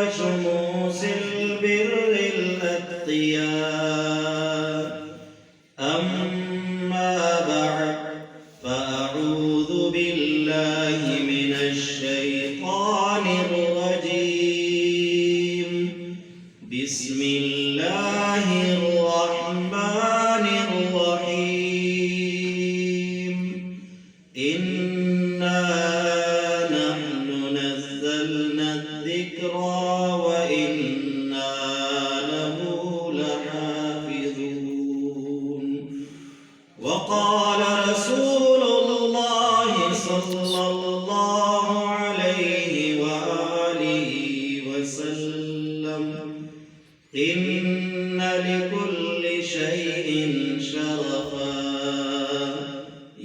وشموس البر الأتقياء. أما بعد فأعوذ بالله من الشيطان الرجيم. بسم الله الرحمن الرحيم. إنا نحن نزلنا الذكر وإنا له لحافظون. وقال رسول الله صلى الله عليه وآله وسلم: إن لكل شيء شرفا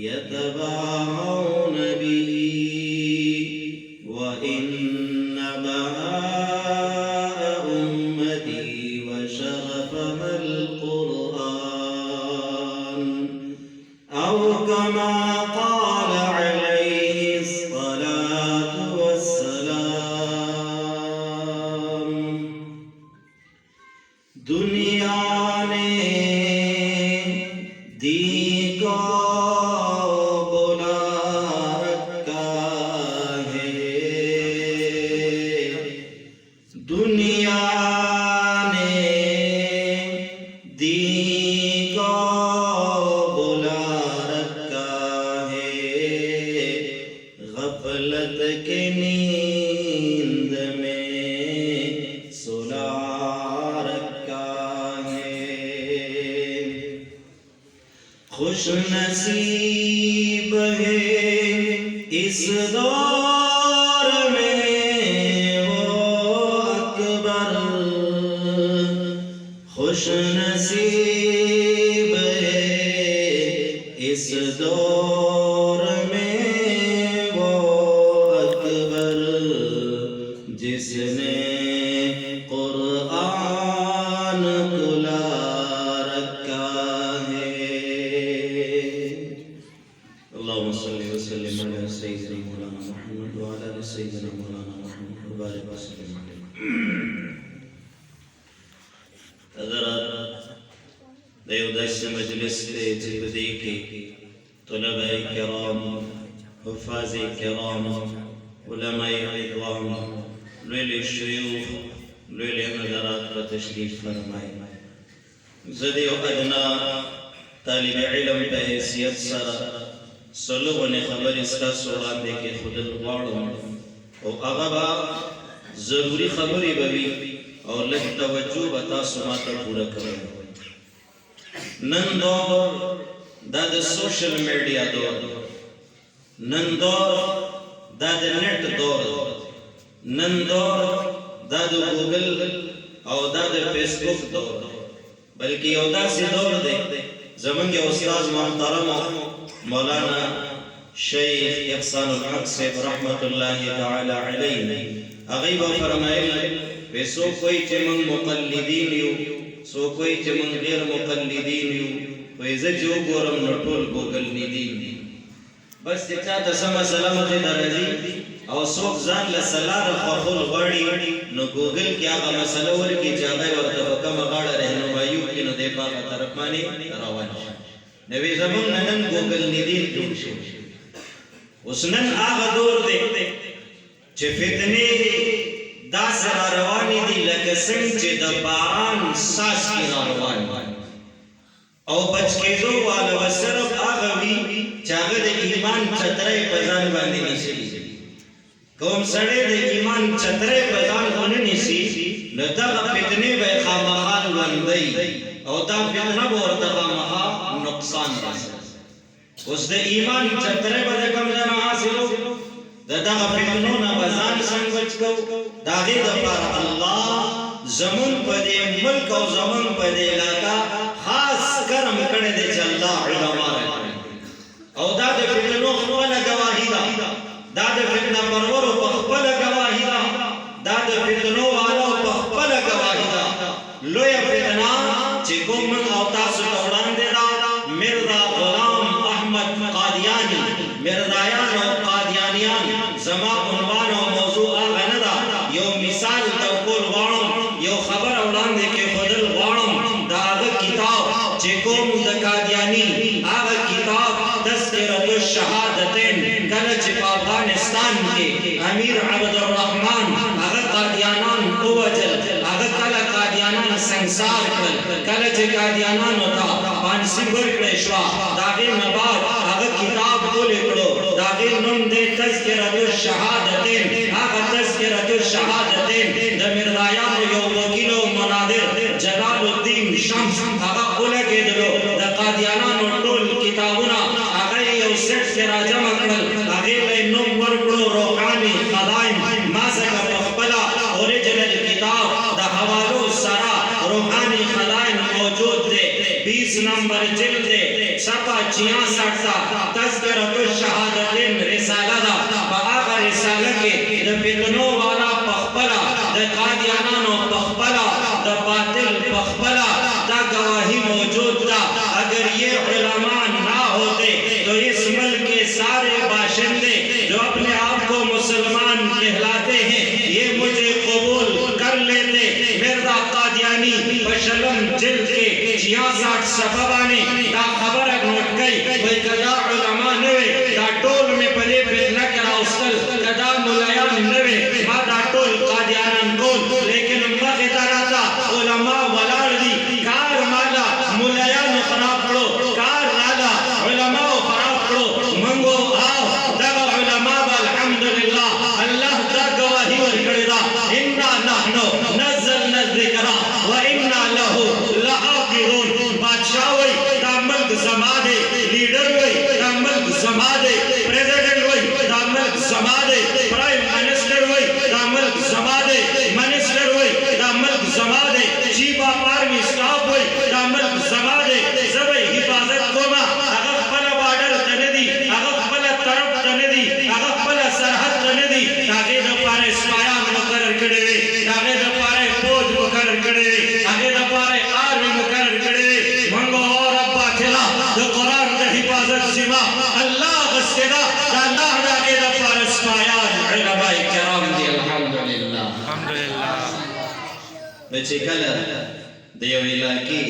يتباهون به، وإن بهاء أمتي وشرفها القرآن، أو كما قال عليه الصلاة والسلام. दुनिया ने दी को बुला रखा है, दुनिया ने दी को बुला रखा है, गफलत के नींद में सुला खुश नसीब है इस दौर में वो अकबर, खुश नसीब है इस दौर में वो अकबर, जिसने कुरान खुला रखा है। اللهم صل وسلم على سيدنا مولانا محمد وعلى آل سيدنا مولانا محمد وبارك وسلم عليه. حضرات دیو دس مجلس تے جبدی کے طلباء کرام، حفاظ کرام، علماء اکرام، لیل الشیوخ، لیل حضرات پر تشریف فرمائے. زدی و ادنا طالب علم پہ حیثیت سر سلوونه خبر استا سوران دے کے خود الغاڑم او اغبا ضروری خبری بوی اور لگ توجہ بتا سماتا پورا کرن. نن دور دا سوشل میڈیا دور، نن دور دا نیٹ دور، نن دور دا گوگل او دا فیس بک دور، بلکہ او دا سی دور دے زمن کے استاذ محترم مولانا شیخ احسان الحق صاحب رحمت اللہ تعالی علیہ اغیب فرمائل بے سو کوئی چمن مقلدین یو، سو کوئی چمن غیر مقلدین یو، ویزا جو گورم نٹول گوگل ندین. بس چاہتا سما سلامت درجی او سوک زان لسلار خوخول غاڑی نو گوگل کیا آغا مسئلہ ورکی چاہتا ورطا حکم غاڑا رہنمائیو کی نو دے پاقا طرف مانی روان شا. نبی زمان نن گوگل ندین جوڑ شو. اس نن آغا دور دے چه فتنے دا سر روانی دی لکسن چه دا باران ساس کی روانی او بچ کے دو والا وصرف آغا بھی چاگہ دے ایمان چترے پزان باندی نیسی. قوم سڑے دے ایمان چترے پزان باندی نیسی لدغ فتنے بے خامخان واندی او دا فتنہ بورتا خامخان نقصان راسا. اس دے ایمان چترے پزان کم جانا حاصلو دغ فتنون بزان سنگ بچ کو داغی دفار اللہ زمن پدے ملک و زمن پدے علاقہ خاص کرم کڑے دے چا اللہ علماء رہے او دا دے فتنو خپل گواہی دا، دا دے فتنہ پرورو پخپل گواہی دا، دا دے فتنو والو پخپل گواہی دا. لویا فتنہ چکو من او تاسو توڑان دے دا مرزا غلام احمد قادیانی، مرزایان و قادیانیان زما عنوان و موضوع آغا ندا یو مثال توقو چې قادیانانو ته پانسي ورکړې شوه د هغې نه بعد هغه کتاب ولیکلو د هغې نوم دی تذکرة الشهادتین هغه تذکرة الشهادتین د مردایانو یو وکیل او مناظر جلال الدین شمس هغه ولګېدلو د قادیانانو ټول کتابونه هغه یو سیټ کې راجمع کړل هغې له یې نوم ورکړو روحاني خزائن ما ځکه په خپله اوریجنل کتاب د حوالو سره روحانی خزائن موجود دی 20 نمبر جلد دی صفحه 66 تا تذکرة الشهادتین رساله ده په هغه رساله کې د فتنو والا په خپله د قادیانانو په خپله د باطل په خپله دا گواہی موجود ده اگر یہ علماء نہ ہوتے تو اس ملک کے سارے باشندے جو اپنے آپ کو مسلمان کہلاتے ہیں یہ مجھے قبول کر لیتے مرزا قادیانی بشلم جلد کے 66 صفحانے دا خبر نوٹ گئی بھئی کدا علماء نوے دا ٹول میں پلے فتنہ کرا استل کدا ملیان نوے ما دا ٹول قادیانان کول لیکن مخدارا تا علماء ولار دی کار مالا ملیان خراب کرو کار رالا علماء خراب کرو منگو آو دا علماء الحمدللہ اللہ دا گواہی ورکڑی دا انا نحنو نزلنا الذکر و انا لہو لحافظون بادشاہ وی دا ملک زمادے لیڈر وی دا ملک زمادے پریزیڈنٹ وی دا ملک زمادے پرائم منسٹر وی دا ملک زمادے منسٹر وی دا ملک زمادے چیف آف آرمی سٹاف وی دا ملک زمادے زبی حفاظت کوما اگر خپل بارڈر تندی اگر خپل طرف تندی اگر خپل سرحد تندی تاکہ دا پارے سپایان مقرر کڑے وی تاکہ دا پارے فوج مقرر کڑے وی تاکہ دا پارے آرمی مقرر کڑے وی منگو اور ابا کھلا دا قرآن دا حفاظت سما اللہ غستے دا اللہ دا کے دا پارے سپایان علماء کرام دی الحمدللہ بچے کلا دیو علاقی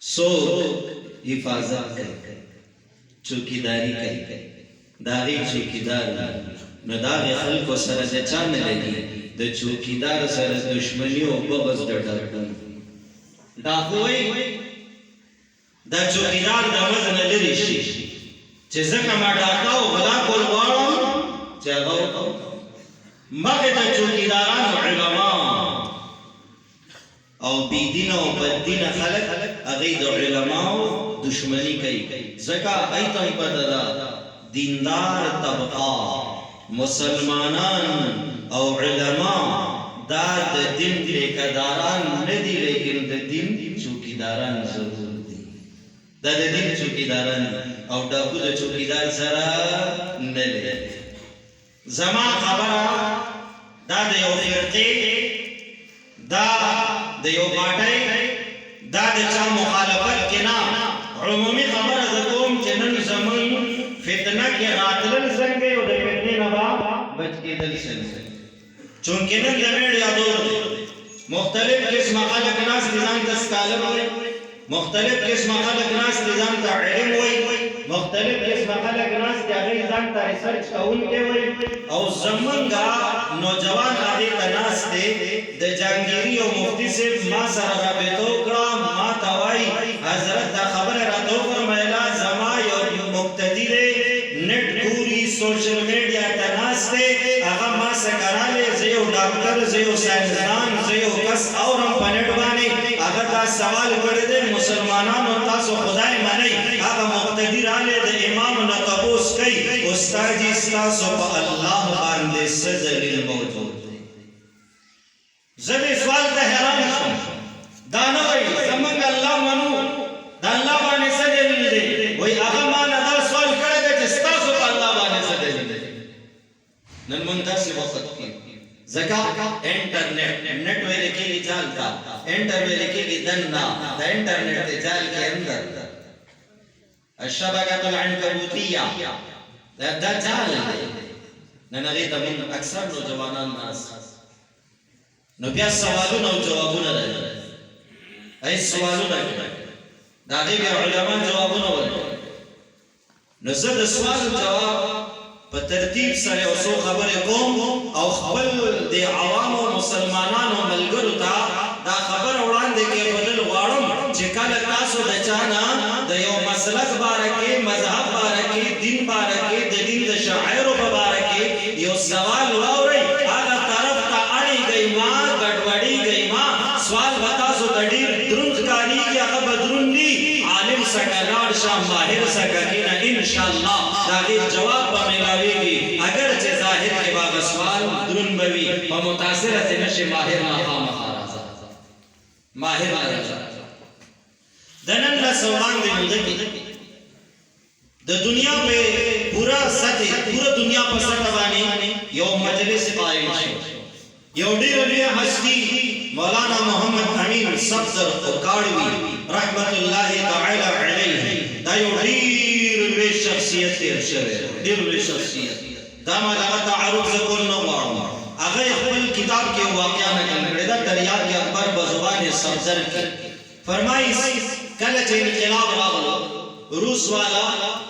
سو حفاظت کئی چوکیداری کئی داغی چوکیدار نداغی خلق و سر دچان لگی دا چوکیدار سر دشمنی و بغض ڈرکن دا ہوئی دا چوکیدار دا وزن لرشی چه زکا ما ڈاکاو غلا کول وارم چه غاو مغی دا چوکیداران علماء او بیدین و بدین خلق اغید علماء دشمنی کئی زکا ایتم پددا دیندار طبقہ مسلمانان او علماء دا دین ٹھیکیداران ندی لیکن دا دین چوکیداران ضرور دی دا دین چوکیداران او دا خود چوکیدار سرا نلے زمان خبرہ دا دیو فرقی دا دیو باٹائی دا چا مخالفت کے نا عمومی خبر ازدوم چنن زمن فتنہ کے راتلن سنگے و دا فتنی نبا بچ کے دل سنگے چونکہ نن زمین یادور مختلف قسم خلق ناس نظام تسکالم ہوئی مختلف قسم خلق ناس نظام تا علم ہوئی مختلف قسم خلق ناس تیاغی نظام تا ریسرچ کون کے ہوئی او زمن گا نوجوان آدھی تناس دے دا جانگیری و مفتی سے ما سر رابطو کرا ما توائی حضرت دا خبر راتو فرمائلا زمائی اور مقتدی دے نیٹ گوری سوشل میڈیا تناس دے اگا ما سکرالے زیو ڈاکٹر زیو سائنسدان زیو کس اورم پنڈوانی اگر تا سوال کردے مسلمانان و تاسو خدای منی اگا مقتدی رالے دے امام نتبوس کئی استاجی استاسو پا اللہ باندے سدلیل موجود زبی سوال تا حیران شو دانوئی زمانگ اللہ منو دا اللہ بانے سدلیل دے وی اگا مانا دا سوال کردے جستاسو پا اللہ بانے سدلیل دے نن منتاسی وقت کی زکاة انٹرنیٹ نیٹ وے لکھی لی جال تا انٹر وے لکھی لی دننا دا انٹرنیٹ جال کے اندر الشبکت العنکبوتیہ دا جال ہے ننغیتا من اکثر نوجوانان ناس نو بیا سوالون او جوابون رہے ایس سوالون رہے دا غیب علمان جوابون رہے نو زد سوال جواب پا ترتیب سرے اسو خبر قوم او خبر دے عوام و مسلمانان و ملگرو تا دا خبر اوران دے کے بدل او متاثره ته نشي ماهر ما خامخارازه ماهر راځه دنن لا سوان دی ملګری د دنیا په پورا سطح پورا دنیا په سطح باندې یو مجلس قائم شو یو ډیر لوی هستی مولانا محمد امین صفدر قاړوی رحمت الله تعالی علیه دا یو ډیر لوی شخصیت تیر شوی ډیر لوی شخصیت دا ما دا تعارف زکول نو غواړم هغه خپل کتاب کې واقعا نقل کړی دا دریاب کې اکبر بزبان صفدر کې فرمایي کله چې انقلاب راغلو روس والا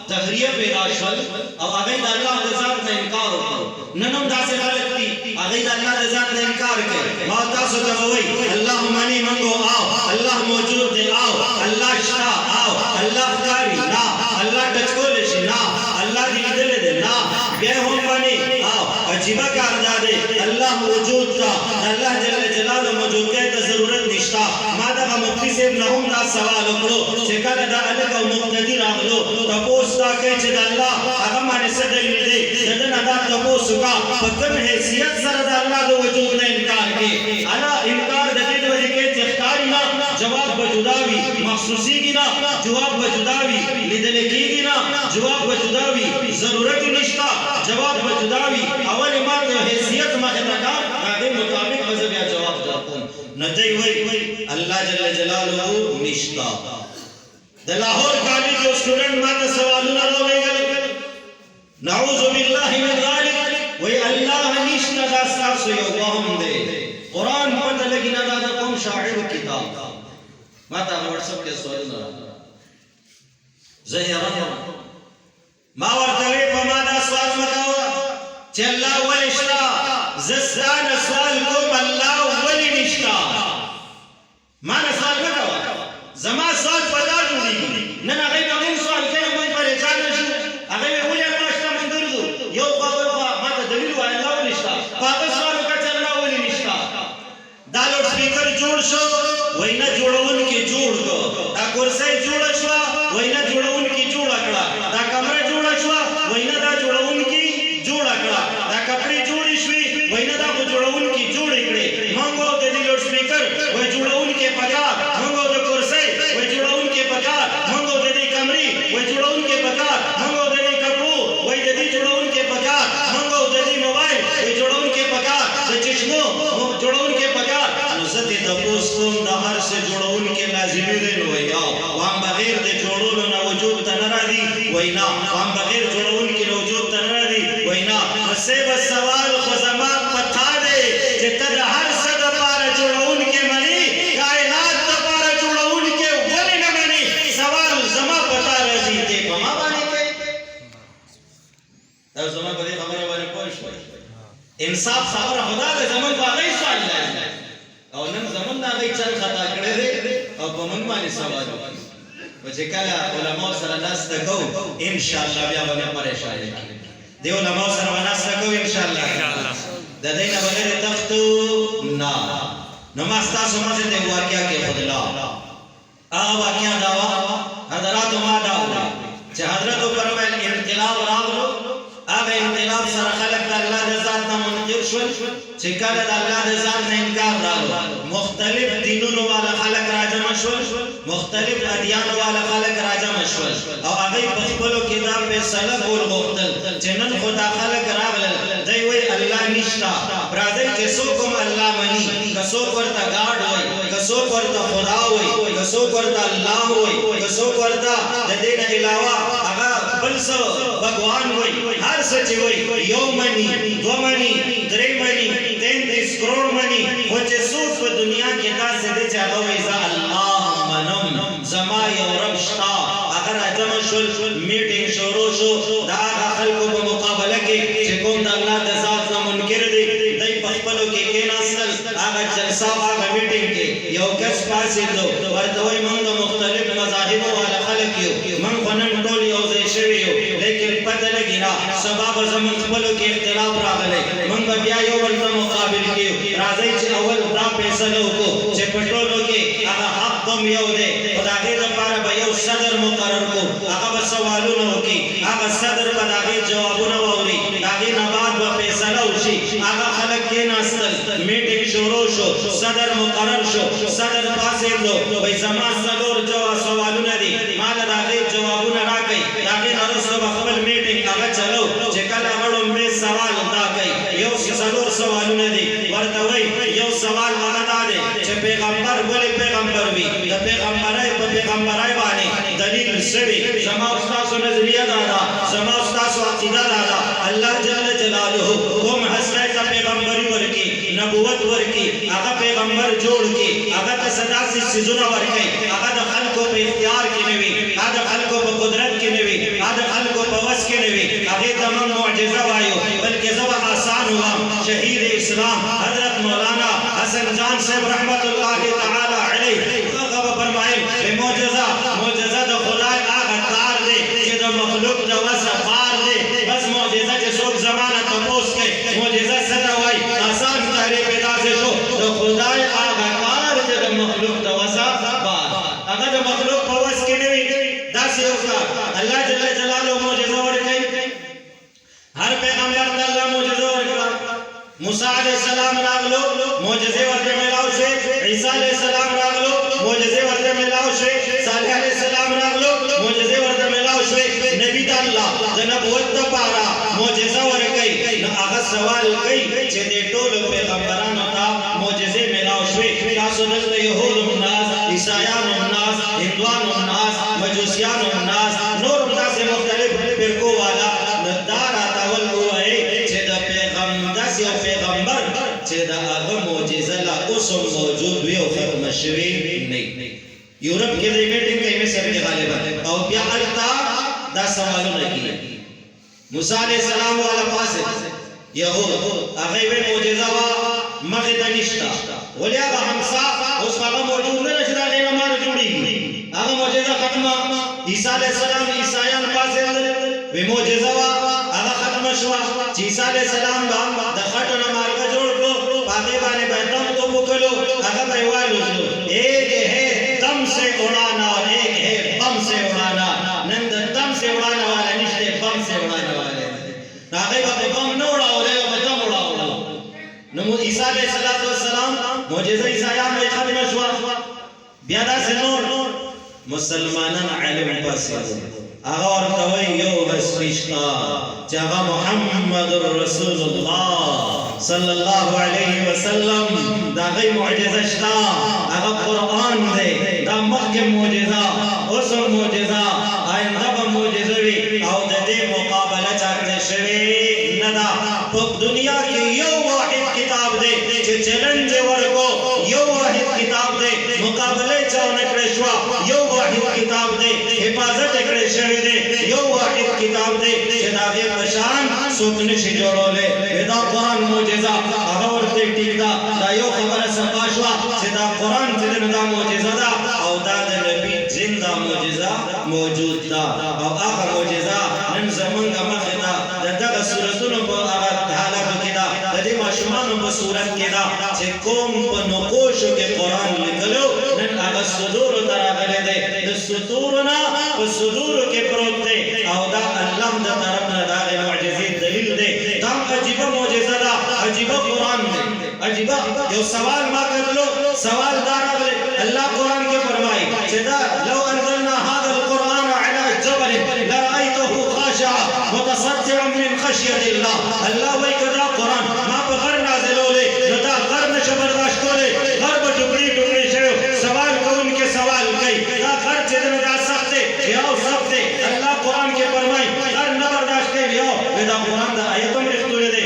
تحریه پیدا شول او هغه د الله د ذات نه انکار وکړ نن هم داسې خلک دي هغه د الله د ذات نه انکار کوي ما تاسو ته وایي الله مانی منګو آو الله موجود دی آو الله شتا آو الله ښکاري نه الله ټچ کولی شي نه الله دې لیدلی دی نه بیا هم باندې آو عجیبه کار دا دی الله موجود تا الله جل جلاله موجودګۍ ته ضرورت نشته ما دغه مفتي صاحب نه هم دا سوال وکړو چې کله دا الګ او مقتدي راغلو تپوس تا کوي چې د الله هغه باندې څه دلیل دی د نه دا تپوس کا په کوم حیثیت سره د الله د وجود نه انکار کوي انا انکار د دې وجه کې چې ښکاري نه جواب به جدا وي محسوسیږي نه جواب به جدا وي لیدل کېږي نه جواب به جدا وي ضرورت نشته جواب به جدا وي اول ما د حیثیت مخه ته هغه مطابق به بیا جواب درکوم نه دی وای الله جل جلاله نشتا د لاهور کالج یو سټوډنټ ماته سوالونه راوړل نعوذ بالله من ذلک وای الله نشتا دا تاسو یو وهم دی قران پته لګی نه دا کوم شاعر کتاب ماته واتس اپ کې سوالونه زهرا ما ورته په ما دا سوال مکاوه چې الله ولشتا زستان سوال کوم الله ولی نشتا ما نه سوال مکاوه زما سوال پتا جوړیږي نن هغه به موږ سوال کوي موږ پریشان شو هغه ولې الله شته موږ درځو یو خبر ما ته دلیل وای الله ولی نشتا هغه سوال وکړه الله ولی نشتا دا لوډ سپیکر جوړ شو وینا جوړون کې جوړ کو دا کرسي جوړ شو وینا جوړون کې جوړ کړه دا کمره جوړ شو وینا دا جوړون کې جوړ کړه دا کپڑے جوړ شوي وینا دا جوړون کې جوړ کړي مونږ د دې لوډ سپیکر وای جوړون کې پکار مونږ د کرسي وای جوړون کې پکار مونږ د دې کمرې وای جوړون کې پکار مونږ د دې کپړو وای د دې جوړون کې پکار مونږ د دې موبایل وای جوړون کې پکار د چشمو جوړون کې پکار نو زته د پوسټوم د هر څه جوړون کې لازمي دی نو یا وام بغیر د جوړولو نه وجود ته نه راځي وینا وام بغیر جوړون کې وجود ته نه راځي وینا سبب سوال خو زما پتا دی چې ته د هر څه د پاره جوړون کې منی کائنات د پاره جوړون کې ولې نه منی سوال زما پتا راځي ته په ما باندې کوي دا زما په دې خبره باندې پوه شو انصاف خبره خدا له زمون باندې سوال لازم او نن زمون دا غي چل خطا کړی دی او په موږ باندې سوال و چې کله علماء سره ناس تکو ان شاء الله بیا به پریشان کیږي دی علماء سره ناس تکو ان شاء الله د دینه بغیر تختو نه نو ما تاسو ماته د واقعیا کې خدلا هغه واقعیا دا حضرات ما دا چې حضرت فرمایل انقلاب راغلو هغه انقلاب سره خلق د الله د ذات نه منکر شول چې کله د الله د ذات نه انکار راغلو مختلف دینونو والا خلق راجم شول مختلف ادیان والا خلق راجم شول او هغه په خپل کې دا فیصله کول غوښتل چې نن خدا خلق راغلل دوی وی الله نشتا برادر چې څوک هم الله مني کڅوک ورته گاډ وای کڅوک ورته خدا وای کڅوک ورته الله وای کڅوک ورته د دې نه علاوه هغه بل څه भगवान وای هر څه چې وای یو مني دو مني درې مني 33 کروڑ مني او چې څوک په دنیا کې داسې دي چې هغه وای ځا الله منم زما یو رب شتا اگر اجم شول میټینګ شروع شو دا خلکو په مقابله کې چې کوم د الله د ذات نه منکر دي دای په خپلو کې کېناستل هغه جلسه هغه میټینګ کې یو کس پاسې دو ورته وای موږ مختلف مذاهب والا خلک یو موږ نن ټول یو ځای شوي یو لیکن پته لګی نه سبب زمون خپلو کې اختلاف راغلی موږ بیا یو بل ته مقابل کېو راځي چې اول دا فیصله وکړو چې په ټولو کې هغه حق کوم یو دی او د هغې لپاره به یو صدر مقرر کړو هغه به سوالونه وکړي هغه صدر به د هغې جوابونه واوري د هغې نه بعد به فیصله وشي هغه خلک کېناستل ناستل میټینګ شروع شو صدر مقرر شو صدر پاسېدو وای زما څلور سوالونه دي مال د هغې جوابونه راکئ د هغې نه وروسته به خپل میټینګ هغه چلو چې کله غړو مې سوال دا کوي یو څلور سوالونه دي ورته وای یو سوال هغه دا دی چې پیغمبر ولې پیغمبر وي د پیغمبرۍ په پیغمبرۍ باندې دلیل څه وي زما او ستاسو نظریه دا ده زما او ستاسو عقیده دا ده الله جل جلاله کوم هستی ته پیغمبري ورکي نبوت ورکي هغه پیغمبر جوړ کړي هغه ته داسې څیزونه ورکوي هغه د خلکو په اختیار کې نه وي هغه د خلکو په قدرت کې نه وي هغه د خلکو په وس کې نه وي هغې ته موږ معجزه وایو بلکې زه به آسان وایم شهید اسلام حضرت مولانا حسن جان صاحب رحمت الله تعالی علیه هغه به فرمایل معجزه د خدای هغه کار دی چې د مخلوق د وسه بار دی بس معجزه چې څوک زمانه تپوس کوي معجزه څه ته وایي آسان تعریف یې داسې شو د خدای هغه کار چې د مخلوق د وسه بار هغه د مخلوق په وس کې نه وي داسې یو کار الله جل جلاله معجزه ورکوي هر پیغمبر ته الله معجزه ورکړه موسی علیه السلام راغلو معجزې ورته میلاو شوې عیسی علیه السلام راغلو معجزې ورته میلاو شوې صالح علیه السلام راغلو معجزې ورته میلاو شوې نبی د الله د نبوت دپاره معجزه ورکوي نو هغه سوال کوي چې دې ټولو پیغمبرانو ته معجزې میلاو شوې تاسو دلته یهود هم ناست عیسایان هم ناست هندوان هم ناست مجوسیان هم ناست نور هم داسې مختلف فرقو والا نو دا راته ووایئ چې د داسې یو پیغمبر چې د هغه معجزه لا اوس هم موجود وي او ختمه شوې نه یورپ کې د میټینګ کوي مصر کې غالبا او بیا هلته دا سوالونه کېږي موسی علیه السلام والا پاسې یهود هغې وی معجزه وه مخې ته نشته ولې هغه همسا اوس هغه موجود نه ده چې د هغې نه مار جوړېږي هغه معجزه ختمه عیسی علیه السلام عیسایان پاسېدل وی معجزه وه هغه ختمه شوه چې عیسی علیه السلام به د خټو نه مارګه جوړ کړو په هغې باندې به دم وکړو هغه به یې والوځلو ایک ہے دم سے اڑانا ایک ہے بم سے اڑانا نن د دم سے اڑانا والا نشته بم سے اڑانا والا هغې به په بم نه اړاولی او په دم اړاولی نو عیسی علیه السلام معجزه عیسایان به یې ختمه شوه بیا داسې نور مسلمانان علم پاسېدل هغه ورته وایي یو هستی شته چې هغه محمد رسول الله صلی الله علیه وسلم د هغې معجزه شته هغه قرآن دی دا مخکې معجزه اوس هم معجزه آینده به معجزه وي او د دې مقابله چاته شوې نه ده په دنیا کې یو واحد کتاب دی چې چیلنج یې ورکو یو واحد کتاب دی مقابله یې چا ونه کړې شوه یو واحد کتاب دی حفاظت یې کړی شوی دی یو واحد کتاب دی چې د هغې په شان څوک نشي جوړولی دا قرآن معجزه هغه ورته ټیک ده دا یو خبره صفا شوه چې دا قرآن چې دی نو دا معجزه ده او دا د نبي زنده معجزه موجود ده او هغه معجزه نن زمونږ مخې ته د دغه صورتونو په هغه حالاتو کې ده د دې ماشومانو په صورت کې ده چې کوم په نقوشو کې قرآن لیکلو نن هغه صدورو ته راغلی دی د سطورو نه په صدورو کې پروت دی او دا الله د طرف نه د هغې معجزې دلیل دی دا عجیبه معجزه ده عجیبه قرآن دی عجیبه یو سوال ما کتلو سوال دا راغلی الله قرآن کې فرمایي چې دا لو انزلنا هذا القرآن على جبل لرأيته خاشعا متصدعا من خشية الله الله وایي که دا